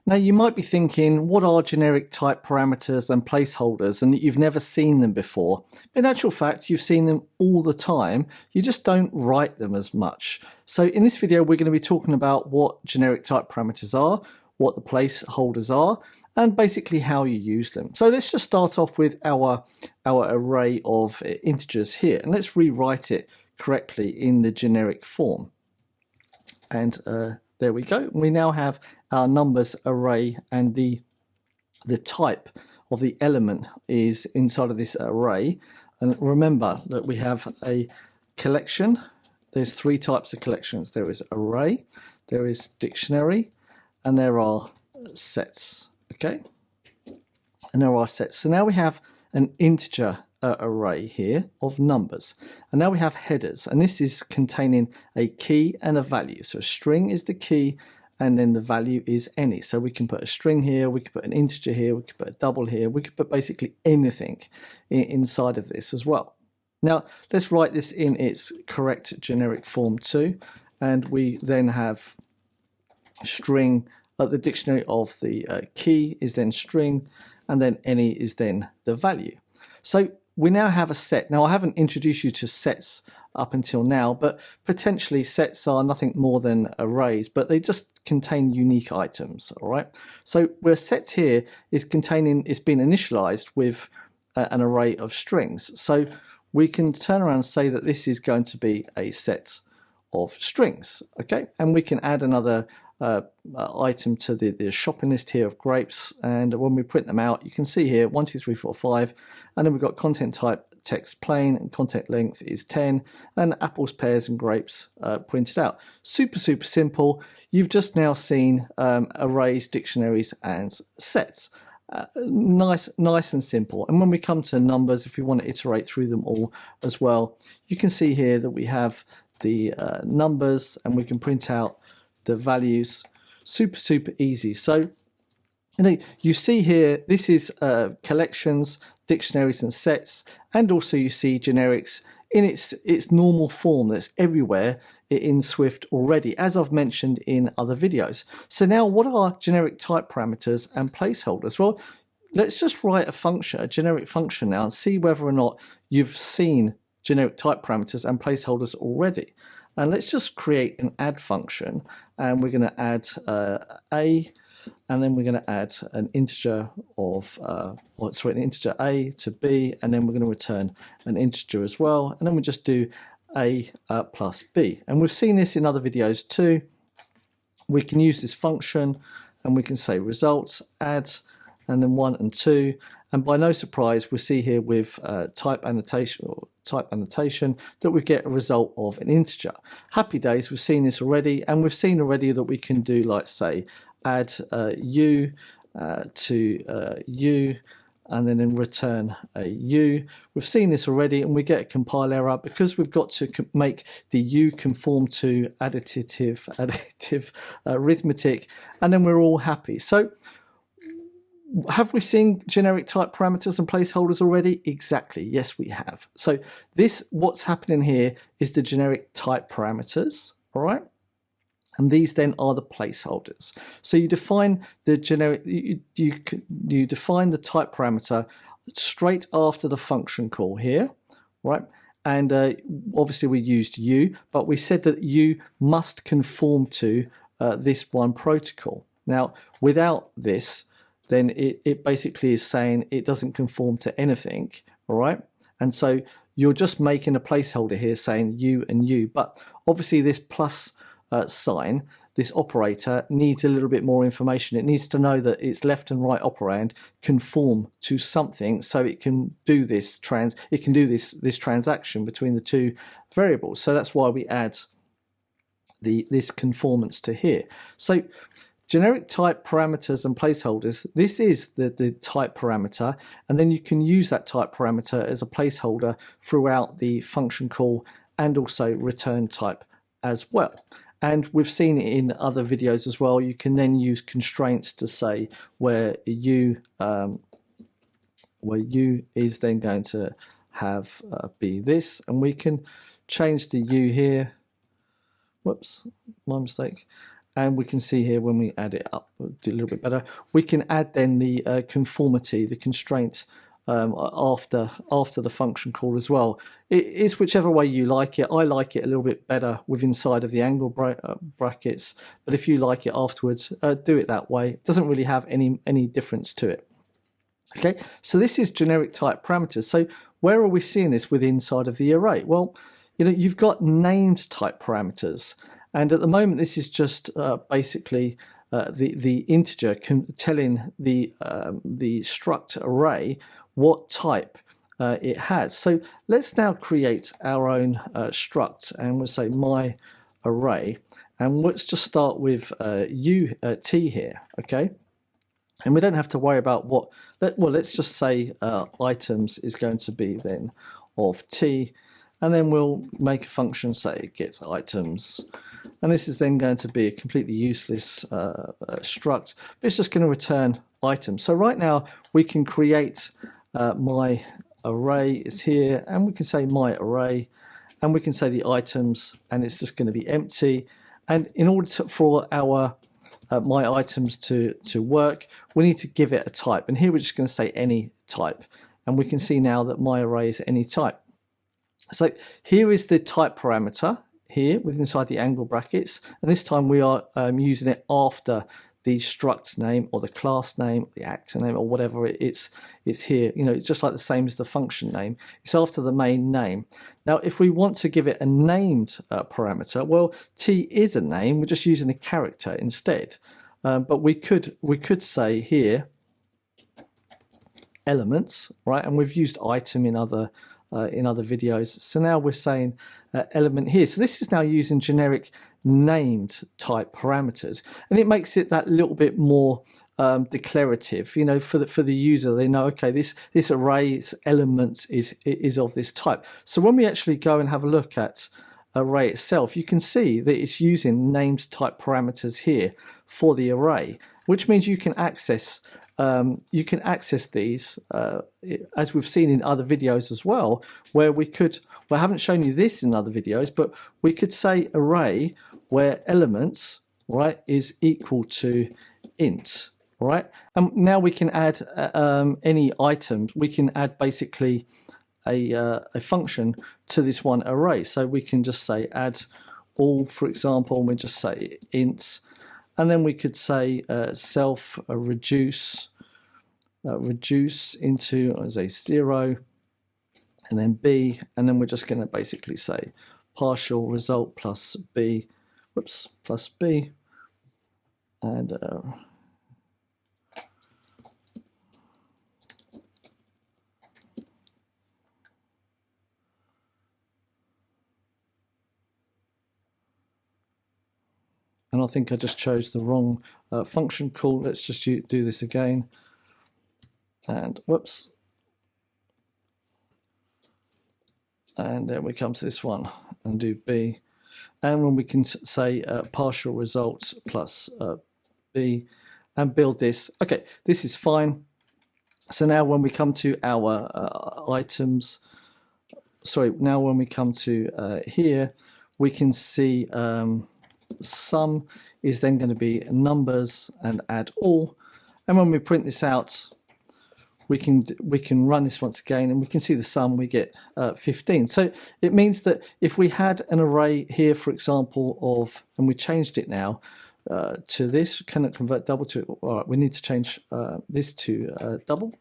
Now you might be thinking, what are generic type parameters and placeholders, and that you've never seen them before. In actual fact, you've seen them all the time, you just don't write them as much. So in this video, we're going to be talking about what generic type parameters are, what the placeholders are, and basically how you use them. So let's just start off with our array of integers here, and let's rewrite it correctly in the generic form. And there we go. We now have our numbers array, and the type of the element is inside of this array. And remember that we have a collection. There's three types of collections. There is array, there is dictionary, and there are sets. Okay, and there are sets. So now we have an integer array here of numbers, and now we have headers, and this is containing a key and a value. So a string is the key, and then the value is any. So we can put a string here, we can put an integer here, we can put a double here, we can put basically anything inside of this as well. Now let's write this in its correct generic form too, and we then have string. The dictionary of the key is then string, and then any is then the value. So we now have a set. Now I haven't introduced you to sets up until now, but potentially sets are nothing more than arrays, but they just contain unique items. All right. So where set here is containing, it's been initialized with an array of strings. So we can turn around and say that this is going to be a set of strings. Okay, and we can add another item to the shopping list here of grapes, and when we print them out, you can see here 1 2 3 4 5, and then we've got content type text plain, and content length is 10, and apples, pears, and grapes printed out. Super simple. You've just now seen arrays, dictionaries, and sets. Nice and simple. And when we come to numbers, if we want to iterate through them all as well, you can see here that we have the numbers, and we can print out the values. Super easy. So you see here, this is collections, dictionaries, and sets, and also you see generics in its normal form that's everywhere in Swift already, as I've mentioned in other videos. So now, what are generic type parameters and placeholders? Well, let's just write a function, a generic function now, and see whether or not you've seen generic type parameters and placeholders already. And let's just create an add function, and we're going to add a, and then we're going to add an integer of, an integer a to b, and then we're going to return an integer as well, and then we just do a plus b. And we've seen this in other videos too. We can use this function, and we can say results, add, and then 1 and 2. And by no surprise, we see here with type annotation that we get a result of an integer. Happy days, we've seen this already, and we've seen already that we can do, like, say, add u to u, and then return a u. We've seen this already, and we get a compile error because we've got to make the u conform to additive arithmetic, and then we're all happy. So have we seen generic type parameters and placeholders already? Exactly, yes we have. So this, what's happening here, is the generic type parameters, all right? And these then are the placeholders. So you define the generic, you define the type parameter straight after the function call here, right? And obviously we used u, but we said that u must conform to this one protocol. Now, without this, then it basically is saying it doesn't conform to anything, all right? And so you're just making a placeholder here saying u and u, but obviously this plus sign, this operator, needs a little bit more information. It needs to know that its left and right operand conform to something, so it can do this this transaction between the two variables. So that's why we add this conformance to here. So generic type parameters and placeholders, this is the type parameter, and then you can use that type parameter as a placeholder throughout the function call and also return type as well. And we've seen it in other videos as well. You can then use constraints to say where u is then going to have be this, and we can change the u here. Whoops, my mistake. And we can see here when we add it up, we'll do a little bit better. We can add then the conformity, the constraint after the function call as well. It's whichever way you like it. I like it a little bit better with inside of the angle brackets, but if you like it afterwards, do it that way. It doesn't really have any difference to it. Okay, so this is generic type parameters. So where are we seeing this with inside of the array? Well, you've got named type parameters, and at the moment this is just basically the integer telling the struct array what type it has. So let's now create our own struct, and we'll say my array, and let's just start with t here, okay? And we don't have to worry about what, well, let's just say items is going to be then of t, and then we'll make a function, say it gets items, and this is then going to be a completely useless struct, but it's just going to return items. So right now we can create my array is here, and we can say my array, and we can say the items, and it's just going to be empty. And in order for our my items to work, we need to give it a type, and here we're just going to say any type, and we can see now that my array is any type. So here is the type parameter here with inside the angle brackets, and this time we are using it after the struct name or the class name, the actor name, or whatever it's here. It's just like the same as the function name. It's after the main name. Now, if we want to give it a named parameter, well, t is a name. We're just using a character instead. But we could say here elements, right? And we've used item in other videos. So now we're saying element here. So this is now using generic named type parameters, and it makes it that little bit more declarative. For the user, they know, okay, this array's elements is of this type. So when we actually go and have a look at array itself, you can see that it's using named type parameters here for the array, which means you can access these as we've seen in other videos as well, where I haven't shown you this in other videos, but we could say array where elements, right, is equal to int, right? And now we can add any items. We can add basically a function to this one array. So we can just say add all, for example, and we just say int, and then we could say self reduce into as a 0, and then b, and then we're just going to basically say partial result plus b, plus b, and I think I just chose the wrong function call. Let's just do this again, and whoops, and then we come to this one and do b, and when we can say partial result plus b, and build this. Okay, this is fine. So now when we come to our items, sorry, now when we come to here, we can see sum is then going to be numbers and add all, and when we print this out, we can run this once again, and we can see the sum. We get 15. So it means that if we had an array here, for example, of, and we changed it now to this, cannot convert double to, all right, we need to change this to double,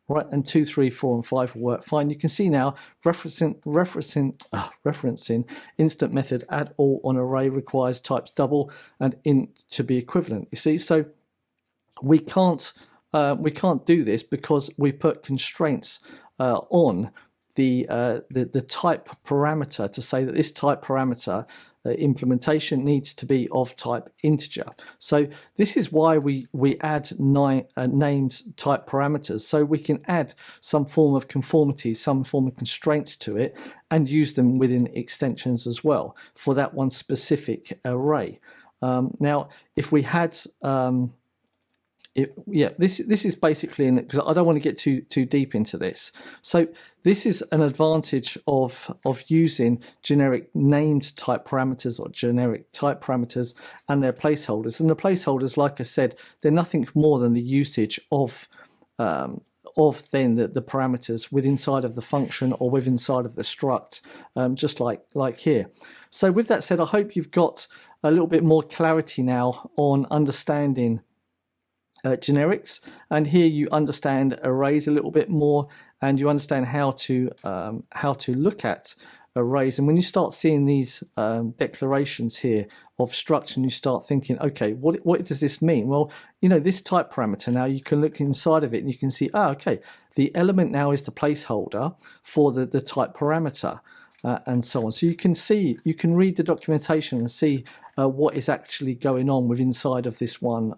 right? And 2, 3, 4, and 5 will work fine. You can see now referencing instant method add all on array requires types double and int to be equivalent. You see, so we can't do this because we put constraints on the type parameter to say that this type parameter implementation needs to be of type integer. So this is why we add named type parameters, so we can add some form of conformity, some form of constraints to it, and use them within extensions as well for that one specific array. Now, if we had this is basically, because I don't want to get too deep into this. So this is an advantage of using generic named type parameters or generic type parameters and their placeholders. And the placeholders, like I said, they're nothing more than the usage of then the parameters within inside of the function or within inside of the struct, just like here. So with that said, I hope you've got a little bit more clarity now on understanding generics, and here you understand arrays a little bit more, and you understand how to look at arrays. And when you start seeing these declarations here of structure, and you start thinking, okay, what does this mean? Well, you know, this type parameter, now you can look inside of it and you can see, okay, the element now is the placeholder for the type parameter. And so on. So you can see, you can read the documentation and see what is actually going on with inside of this one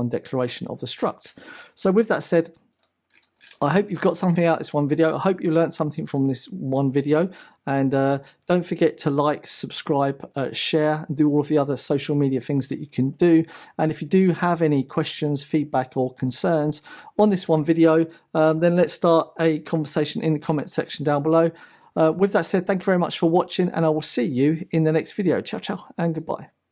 declaration of the struct. So with that said, I hope you've got something out of this one video. I hope you learned something from this one video, and don't forget to like, subscribe, share, and do all of the other social media things that you can do. And if you do have any questions, feedback, or concerns on this one video, then let's start a conversation in the comment section down below. With that said, thank you very much for watching, and I will see you in the next video. Ciao, ciao, and goodbye.